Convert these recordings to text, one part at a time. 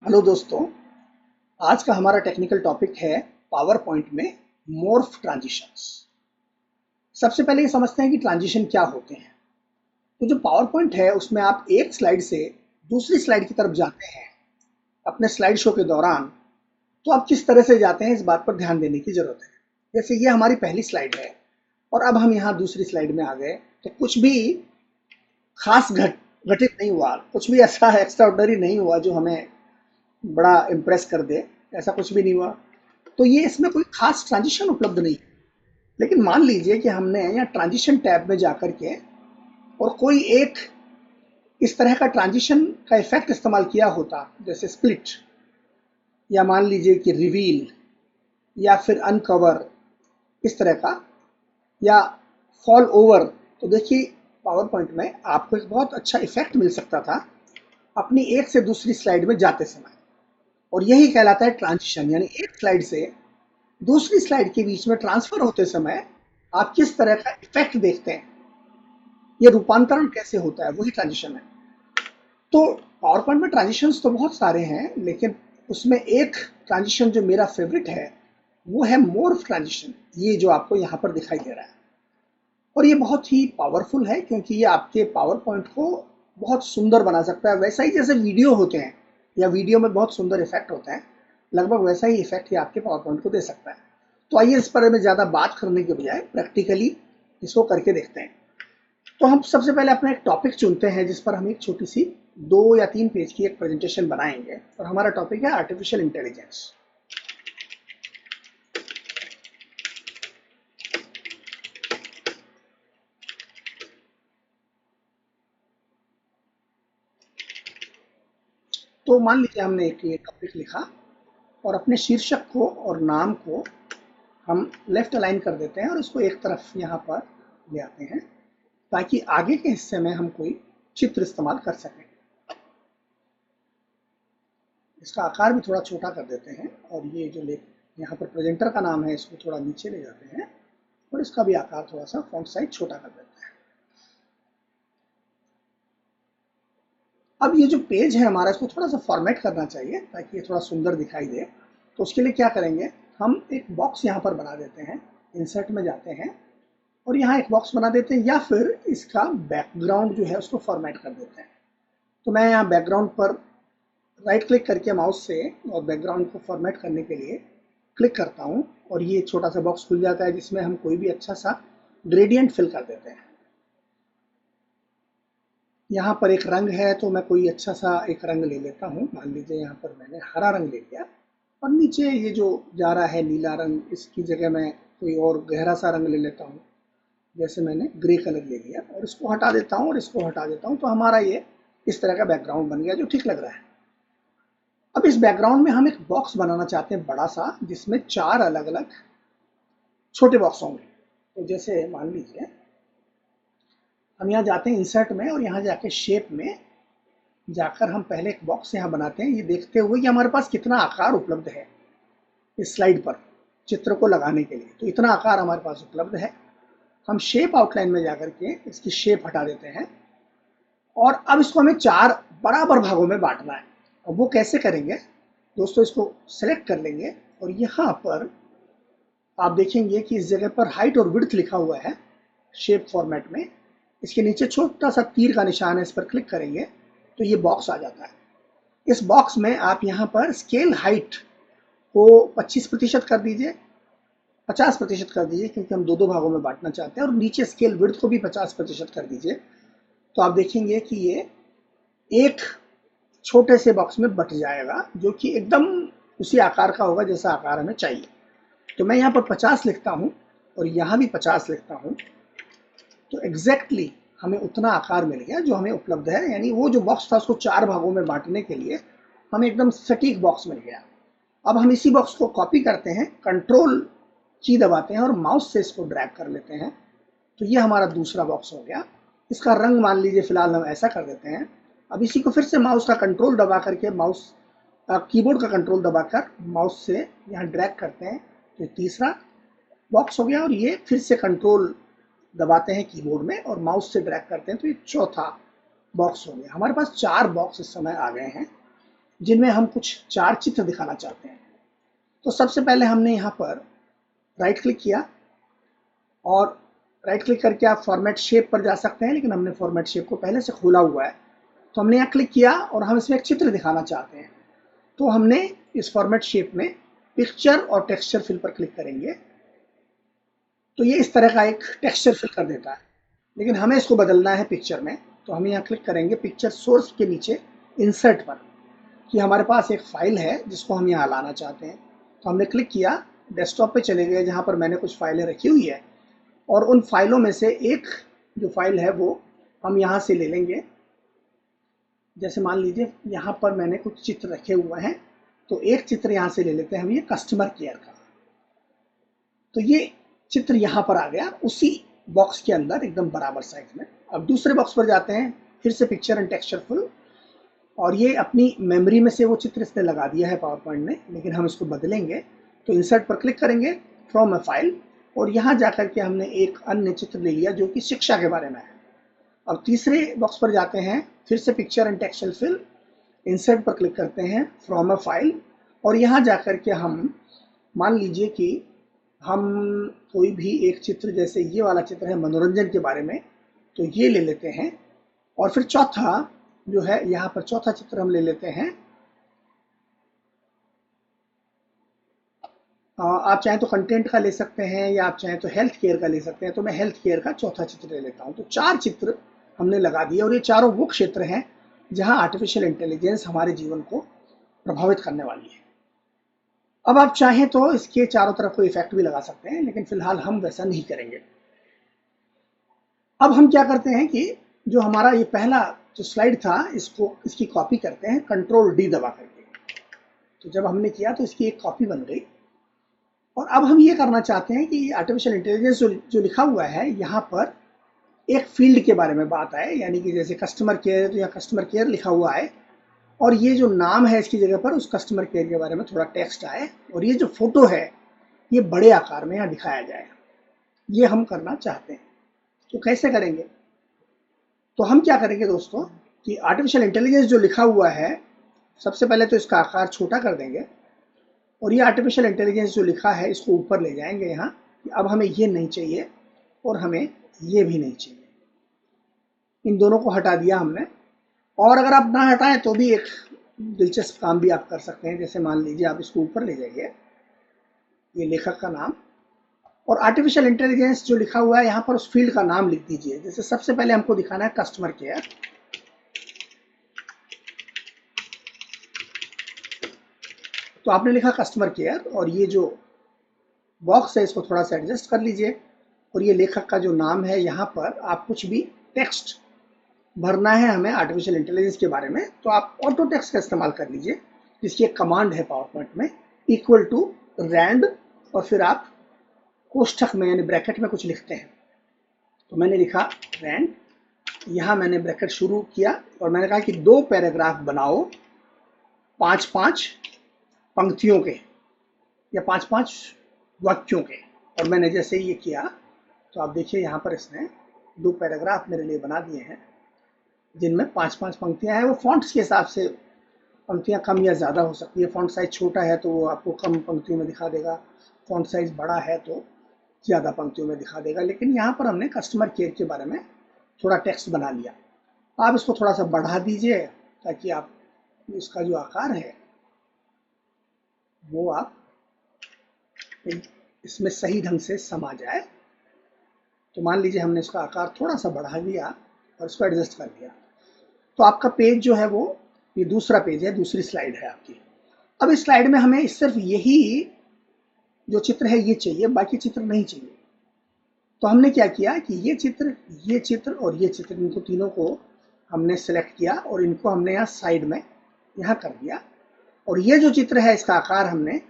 Hello दोस्तों। आज का हमारा टेक्निकल टॉपिक है पावर पॉइंट में मोर्फ ट्रांजिशंस। सबसे पहले ये समझते हैं कि ट्रांजिशन क्या होते हैं। तो जो पावर पॉइंट है उसमें आप एक स्लाइड से दूसरी स्लाइड की तरफ जाते हैं अपने स्लाइड शो के दौरान, तो आप किस तरह से जाते हैं इस बात पर ध्यान देने की जरूरत है। जैसे ये हमारी पहली स्लाइड है और अब हम यहाँ दूसरी स्लाइड में आ गए, तो कुछ भी खास घटित नहीं हुआ, कुछ भी ऐसा एक्स्ट्रा ऑर्डिनरी नहीं हुआ जो हमें बड़ा इम्प्रेस कर दे, ऐसा कुछ भी नहीं हुआ। तो ये इसमें कोई खास ट्रांजिशन उपलब्ध नहीं है। लेकिन मान लीजिए कि हमने यहाँ ट्रांजिशन टैब में जाकर के और कोई एक इस तरह का ट्रांजिशन का इफेक्ट इस्तेमाल किया होता, जैसे स्प्लिट, या मान लीजिए कि रिवील, या फिर अनकवर, इस तरह का, या फॉल ओवर, तो देखिए पावर पॉइंट में आपको एक बहुत अच्छा इफेक्ट मिल सकता था अपनी एक से दूसरी स्लाइड में जाते समय। और यही कहलाता है ट्रांजिशन, यानी एक स्लाइड से दूसरी स्लाइड के बीच में ट्रांसफर होते समय आप किस तरह का इफेक्ट देखते हैं, ये रूपांतरण कैसे होता है, वही ट्रांजिशन है। तो पावर पॉइंट में ट्रांजिशंस तो बहुत सारे हैं, लेकिन उसमें एक ट्रांजिशन जो मेरा फेवरेट है वो है मोर्फ ट्रांजिशन, ये जो आपको यहाँ पर दिखाई दे रहा है। और ये बहुत ही पावरफुल है क्योंकि ये आपके पावर पॉइंट को बहुत सुंदर बना सकता है। वैसा ही जैसे वीडियो होते हैं या वीडियो में बहुत सुंदर इफेक्ट होता है, लगभग वैसा ही इफेक्ट ये आपके पावर पॉइंट को दे सकता है। तो आइए इस पर में ज़्यादा बात करने के बजाय प्रैक्टिकली इसको करके देखते हैं। तो हम सबसे पहले अपना एक टॉपिक चुनते हैं जिस पर हम एक छोटी सी 2 या 3 पेज की एक प्रेजेंटेशन बनाएंगे, और हमारा टॉपिक है आर्टिफिशियल इंटेलिजेंस। तो मान लीजिए हमने एक ये टॉपिक लिखा और अपने शीर्षक को और नाम को हम लेफ्ट अलाइन कर देते हैं और इसको एक तरफ यहाँ पर ले आते हैं ताकि आगे के हिस्से में हम कोई चित्र इस्तेमाल कर सकें। इसका आकार भी थोड़ा छोटा कर देते हैं और ये जो लेख यहाँ पर प्रेजेंटर का नाम है इसको थोड़ा नीचे ले जाते हैं और इसका भी आकार थोड़ा सा फॉन्ट साइज छोटा कर देते हैं। अब ये जो पेज है हमारा, इसको थोड़ा सा फॉर्मेट करना चाहिए ताकि ये थोड़ा सुंदर दिखाई दे। तो उसके लिए क्या करेंगे, हम एक बॉक्स यहाँ पर बना देते हैं, इंसर्ट में जाते हैं और यहाँ एक बॉक्स बना देते हैं, या फिर इसका बैकग्राउंड जो है उसको फॉर्मेट कर देते हैं। तो मैं यहाँ बैकग्राउंड पर राइट क्लिक करके माउस से और बैकग्राउंड को फॉर्मेट करने के लिए क्लिक करता हूँ और ये छोटा सा बॉक्स खुल जाता है जिसमें हम कोई भी अच्छा सा ग्रेडियंट फिल कर देते हैं। यहाँ पर एक रंग है तो मैं कोई अच्छा सा एक रंग ले लेता हूँ, मान लीजिए यहाँ पर मैंने हरा रंग ले लिया। और नीचे ये जो जा रहा है नीला रंग, इसकी जगह मैं कोई और गहरा सा रंग ले लेता हूँ, जैसे मैंने ग्रे कलर ले लिया और इसको हटा देता हूँ और इसको हटा देता हूँ। तो हमारा ये इस तरह का बैकग्राउंड बन गया जो ठीक लग रहा है। अब इस बैकग्राउंड में हम एक बॉक्स बनाना चाहते हैं बड़ा सा, जिसमें 4 अलग अलग छोटे बॉक्स होंगे। तो जैसे मान लीजिए हम यहाँ जाते हैं इंसर्ट में और यहाँ जाके शेप में जाकर हम पहले एक बॉक्स यहाँ बनाते हैं, ये देखते हुए कि हमारे पास कितना आकार उपलब्ध है इस स्लाइड पर चित्र को लगाने के लिए। तो इतना आकार हमारे पास उपलब्ध है। हम शेप आउटलाइन में जाकर के इसकी शेप हटा देते हैं और अब इसको हमें 4 बराबर भागों में बांटना है। अब वो कैसे करेंगे दोस्तों, इसको सेलेक्ट कर लेंगे और यहाँ पर आप देखेंगे कि इस जगह पर हाइट और विड्थ लिखा हुआ है शेप फॉर्मेट में। इसके नीचे छोटा सा तीर का निशान है, इस पर क्लिक करेंगे तो ये बॉक्स आ जाता है। इस बॉक्स में आप यहाँ पर स्केल हाइट को 25% कर दीजिए, 50% कर दीजिए क्योंकि हम 2 भागों में बांटना चाहते हैं, और नीचे स्केल विड्थ को भी 50% कर दीजिए। तो आप देखेंगे कि ये एक छोटे से बॉक्स में बट जाएगा जो कि एकदम उसी आकार का होगा जैसा आकार हमें चाहिए। तो मैं यहाँ पर 50 लिखता हूँ और यहाँ भी 50 लिखता हूँ, तो एग्जैक्टली हमें उतना आकार मिल गया जो हमें उपलब्ध है। यानी वो जो बॉक्स था उसको 4 भागों में बांटने के लिए हमें एकदम सटीक बॉक्स मिल गया। अब हम इसी बॉक्स को कॉपी करते हैं, कंट्रोल की दबाते हैं और माउस से इसको ड्रैग कर लेते हैं। तो ये हमारा दूसरा बॉक्स हो गया। इसका रंग मान लीजिए फिलहाल हम ऐसा कर देते हैं। अब इसी को फिर से माउस का कंट्रोल दबा करके कीबोर्ड का कंट्रोल दबाकर माउस से यहाँ ड्रैग करते हैं, तो तीसरा बॉक्स हो गया। और ये फिर से कंट्रोल दबाते हैं कीबोर्ड में और माउस से ड्रैग करते हैं तो ये चौथा बॉक्स हो गया। हमारे पास 4 बॉक्स इस समय आ गए हैं जिनमें हम कुछ 4 चित्र दिखाना चाहते हैं। तो सबसे पहले हमने यहाँ पर राइट क्लिक किया और राइट क्लिक करके आप फॉर्मेट शेप पर जा सकते हैं, लेकिन हमने फॉर्मेट शेप को पहले से खोला हुआ है। तो हमने यहाँ क्लिक किया और हम इसमें एक चित्र दिखाना चाहते हैं। तो हमने इस फॉर्मेट शेप में पिक्चर और टेक्सचर फिल पर क्लिक करेंगे तो ये इस तरह का एक टेक्सचर फिल कर देता है, लेकिन हमें इसको बदलना है पिक्चर में। तो हम यहाँ क्लिक करेंगे पिक्चर सोर्स के नीचे इंसर्ट पर, कि हमारे पास एक फाइल है जिसको हम यहाँ लाना चाहते हैं। तो हमने क्लिक किया, डेस्कटॉप पे चले गए जहाँ पर मैंने कुछ फाइलें रखी हुई है, और उन फाइलों में से एक जो फाइल है वो हम यहाँ से ले लेंगे। जैसे मान लीजिए यहाँ पर मैंने कुछ चित्र रखे हुए हैं, तो एक चित्र यहाँ से ले लेते हैं हम, ये कस्टमर केयर का। तो ये चित्र यहाँ पर आ गया उसी बॉक्स के अंदर एकदम बराबर साइज में। अब दूसरे बॉक्स पर जाते हैं, फिर से पिक्चर एंड टेक्सचर फुल, और ये अपनी मेमोरी में से वो चित्र इसने लगा दिया है पावर पॉइंट में, लेकिन हम इसको बदलेंगे। तो इंसर्ट पर क्लिक करेंगे, फ्रॉम अ फाइल, और यहाँ जाकर के हमने एक अन्य चित्र ले लिया जो कि शिक्षा के बारे में है। अब तीसरे बॉक्स पर जाते हैं, फिर से picture and texture fill, insert पर क्लिक करते हैं, फ्रॉम अ फाइल, और यहाँ जाकर के हम मान लीजिए कि हम कोई भी एक चित्र, जैसे ये वाला चित्र है मनोरंजन के बारे में, तो ये ले लेते हैं। और फिर चौथा जो है, यहाँ पर चौथा चित्र हम ले लेते हैं। आप चाहें तो कंटेंट का ले सकते हैं या आप चाहें तो हेल्थ केयर का ले सकते हैं। तो मैं हेल्थ केयर का चौथा चित्र ले लेता हूँ। तो 4 चित्र हमने लगा दिए, और ये चारों वो क्षेत्र हैं जहाँ आर्टिफिशियल इंटेलिजेंस हमारे जीवन को प्रभावित करने वाली है। अब आप चाहें तो इसके चारों तरफ कोई इफेक्ट भी लगा सकते हैं, लेकिन फिलहाल हम वैसा नहीं करेंगे। अब हम क्या करते हैं कि जो हमारा ये पहला जो स्लाइड था, इसकी कॉपी करते हैं कंट्रोल डी दबा करके। तो जब हमने किया तो इसकी एक कॉपी बन गई। और अब हम ये करना चाहते हैं कि आर्टिफिशियल इंटेलिजेंस जो लिखा हुआ है यहाँ पर एक फील्ड के बारे में बात आए, यानी कि जैसे कस्टमर केयर, तो यहाँ कस्टमर केयर लिखा हुआ है, और ये जो नाम है इसकी जगह पर उस कस्टमर केयर के बारे में थोड़ा टेक्स्ट आए, और ये जो फोटो है ये बड़े आकार में यहाँ दिखाया जाए। ये हम करना चाहते हैं। तो कैसे करेंगे? तो हम क्या करेंगे दोस्तों कि आर्टिफिशियल इंटेलिजेंस जो लिखा हुआ है, सबसे पहले तो इसका आकार छोटा कर देंगे, और ये आर्टिफिशियल इंटेलिजेंस जो लिखा है इसको ऊपर ले जाएंगे यहाँ, कि अब हमें ये नहीं चाहिए और हमें ये भी नहीं चाहिए। इन दोनों को हटा दिया हमने। और अगर आप ना हटाएं तो भी एक दिलचस्प काम भी आप कर सकते हैं। जैसे मान लीजिए आप इसको ऊपर ले जाइए, ये लेखक का नाम, और आर्टिफिशियल इंटेलिजेंस जो लिखा हुआ है यहाँ पर उस फील्ड का नाम लिख दीजिए। जैसे सबसे पहले हमको दिखाना है कस्टमर केयर, तो आपने लिखा कस्टमर केयर, और ये जो बॉक्स है इसको थोड़ा सा एडजस्ट कर लीजिए, और ये लेखक का जो नाम है यहाँ पर आप कुछ भी टेक्स्ट भरना है हमें आर्टिफिशियल इंटेलिजेंस के बारे में, तो आप ऑटो टेक्स्ट का इस्तेमाल कर लीजिए, जिसकी एक कमांड है पावर पॉइंट में, इक्वल टू रैंड, और फिर आप कोष्ठक में यानी ब्रैकेट में कुछ लिखते हैं। तो मैंने लिखा रैंड, यहाँ मैंने ब्रैकेट शुरू किया, और मैंने कहा कि 2 पैराग्राफ बनाओ 5-5 पंक्तियों के या 5-5 वाक्यों के। और मैंने जैसे ये किया तो आप देखिए यहाँ पर इसने 2 पैराग्राफ मेरे लिए बना दिए हैं, जिनमें 5-5 पंक्तियां हैं। वो फॉन्ट्स के हिसाब से पंक्तियां कम या ज़्यादा हो सकती है। फॉन्ट साइज छोटा है तो वो आपको कम पंक्तियों में दिखा देगा, फॉन्ट साइज बड़ा है तो ज़्यादा पंक्तियों में दिखा देगा। लेकिन यहाँ पर हमने कस्टमर केयर के बारे में थोड़ा टेक्स्ट बना लिया। आप इसको थोड़ा सा बढ़ा दीजिए ताकि आप इसका जो आकार है वो आप इसमें सही ढंग से समा जाए। तो मान लीजिए हमने इसका आकार थोड़ा सा बढ़ा दिया और इसको एडजस्ट कर दिया, तो आपका पेज जो है वो ये दूसरा पेज है, दूसरी स्लाइड है आपकी। अब इस स्लाइड में हमें सिर्फ यही जो चित्र है ये चाहिए, बाकी चित्र नहीं चाहिए। तो हमने क्या किया कि ये चित्र और ये चित्र, इनको तीनों को हमने सेलेक्ट किया और इनको हमने यहाँ साइड में यहाँ कर दिया, और ये जो चित्र है इसका आकार हमने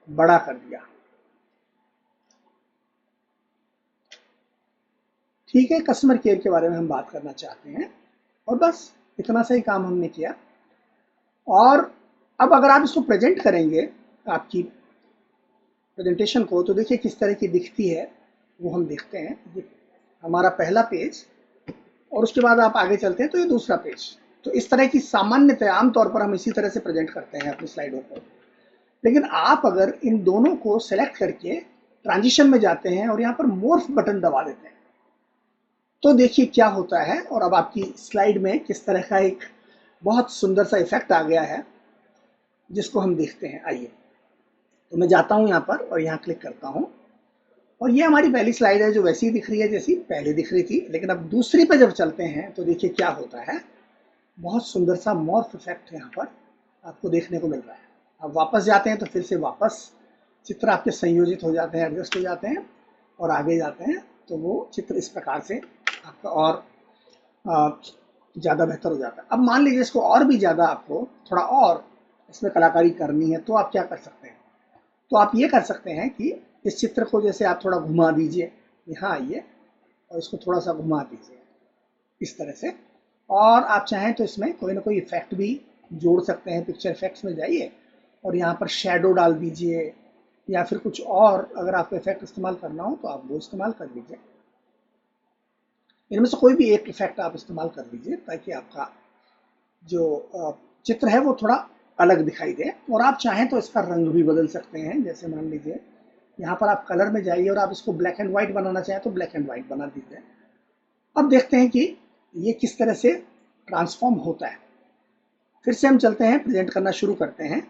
बड़ा कर दिया। ठीक है, कस्टमर केयर के बारे में हम बात करना चाहते हैं, और बस इतना सा ही काम हमने किया। और अब अगर आप इसको प्रेजेंट करेंगे आपकी प्रेजेंटेशन को, तो देखिए किस तरह की दिखती है वो हम देखते हैं। ये हमारा पहला पेज, और उसके बाद आप आगे चलते हैं तो ये दूसरा पेज। तो इस तरह की सामान्यतः आमतौर पर हम इसी तरह से प्रेजेंट करते हैं अपनी स्लाइडों को। लेकिन आप अगर इन दोनों को सेलेक्ट करके ट्रांजिशन में जाते हैं और यहाँ पर मोर्फ बटन दबा देते हैं तो देखिए क्या होता है, और अब आपकी स्लाइड में किस तरह का एक बहुत सुंदर सा इफेक्ट आ गया है जिसको हम देखते हैं। आइए, तो मैं जाता हूँ यहाँ पर और यहाँ क्लिक करता हूँ और ये हमारी पहली स्लाइड है जो वैसी ही दिख रही है जैसी पहले दिख रही थी। लेकिन अब दूसरी पे जब चलते हैं तो देखिए क्या होता है, बहुत सुंदर सा मॉर्फ इफेक्ट यहाँ पर आपको देखने को मिल रहा है। अब वापस जाते हैं तो फिर से वापस चित्र आपके संयोजित हो जाते हैं, एडजस्ट हो जाते हैं और आगे जाते हैं तो वो चित्र इस प्रकार से आपका और ज़्यादा बेहतर हो जाता है। अब मान लीजिए इसको और भी ज़्यादा आपको थोड़ा और इसमें कलाकारी करनी है तो आप क्या कर सकते हैं, तो आप ये कर सकते हैं कि इस चित्र को जैसे आप थोड़ा घुमा दीजिए, यहाँ आइए और इसको थोड़ा सा घुमा दीजिए इस तरह से। और आप चाहें तो इसमें कोई ना कोई इफेक्ट भी जोड़ सकते हैं। पिक्चर इफेक्ट्स में जाइए और यहाँ पर शेडो डाल दीजिए या फिर कुछ और अगर आपको इफेक्ट इस्तेमाल करना हो तो आप वो इस्तेमाल कर लीजिए। इनमें से कोई भी एक इफेक्ट आप इस्तेमाल कर लीजिए ताकि आपका जो चित्र है वो थोड़ा अलग दिखाई दे। और आप चाहें तो इसका रंग भी बदल सकते हैं। जैसे मान लीजिए यहाँ पर आप कलर में जाइए और आप इसको ब्लैक एंड व्हाइट बनाना चाहें तो ब्लैक एंड व्हाइट बना दीजिए। अब देखते हैं कि ये किस तरह से ट्रांसफॉर्म होता है। फिर से हम चलते हैं, प्रेजेंट करना शुरू करते हैं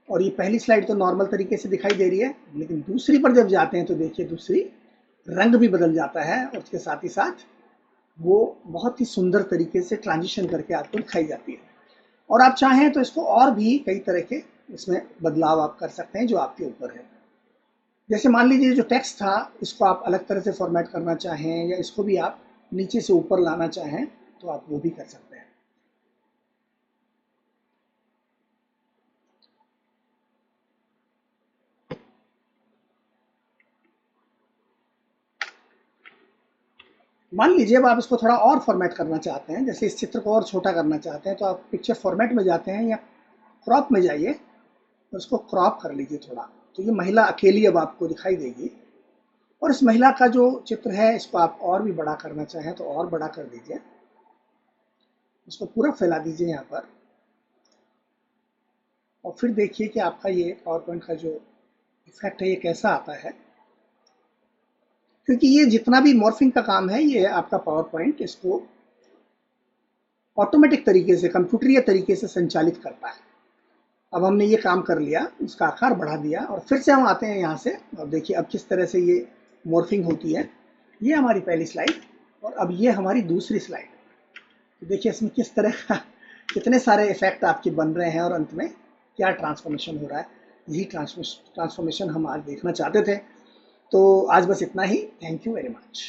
और ये पहली स्लाइड तो नॉर्मल तरीके से दिखाई दे रही है, लेकिन दूसरी पर जब जाते हैं तो देखिए दूसरी रंग भी बदल जाता है और उसके साथ ही साथ वो बहुत ही सुंदर तरीके से ट्रांजिशन करके आपको दिखाई जाती है। और आप चाहें तो इसको और भी कई तरह के इसमें बदलाव आप कर सकते हैं जो आपके ऊपर है। जैसे मान लीजिए जो टेक्स्ट था इसको आप अलग तरह से फॉर्मेट करना चाहें या इसको भी आप नीचे से ऊपर लाना चाहें तो आप वो भी कर सकते हैं। मान लीजिए अब आप इसको थोड़ा और फॉर्मेट करना चाहते हैं, जैसे इस चित्र को और छोटा करना चाहते हैं तो आप पिक्चर फॉर्मेट में जाते हैं या क्रॉप में जाइए तो इसको क्रॉप कर लीजिए थोड़ा। तो ये महिला अकेली अब आपको दिखाई देगी और इस महिला का जो चित्र है इसको आप और भी बड़ा करना चाहें तो और बड़ा कर दीजिए, इसको पूरा फैला दीजिए यहाँ पर और फिर देखिए कि आपका ये पावर पॉइंट का जो इफेक्ट है ये कैसा आता है। क्योंकि ये जितना भी मॉर्फिंग का काम है ये आपका पावर पॉइंट इसको ऑटोमेटिक तरीके से कंप्यूटरीय तरीके से संचालित करता है। अब हमने ये काम कर लिया, इसका आकार बढ़ा दिया और फिर से हम आते हैं यहाँ से और देखिए अब किस तरह से ये मॉर्फिंग होती है। ये हमारी पहली स्लाइड और अब ये हमारी दूसरी स्लाइड। तो देखिए इसमें किस तरह का कितने सारे इफेक्ट आपके बन रहे हैं और अंत में क्या ट्रांसफॉर्मेशन हो रहा है। यही ट्रांसफॉर्मेशन हम आज देखना चाहते थे। तो आज बस इतना ही। Thank you very much.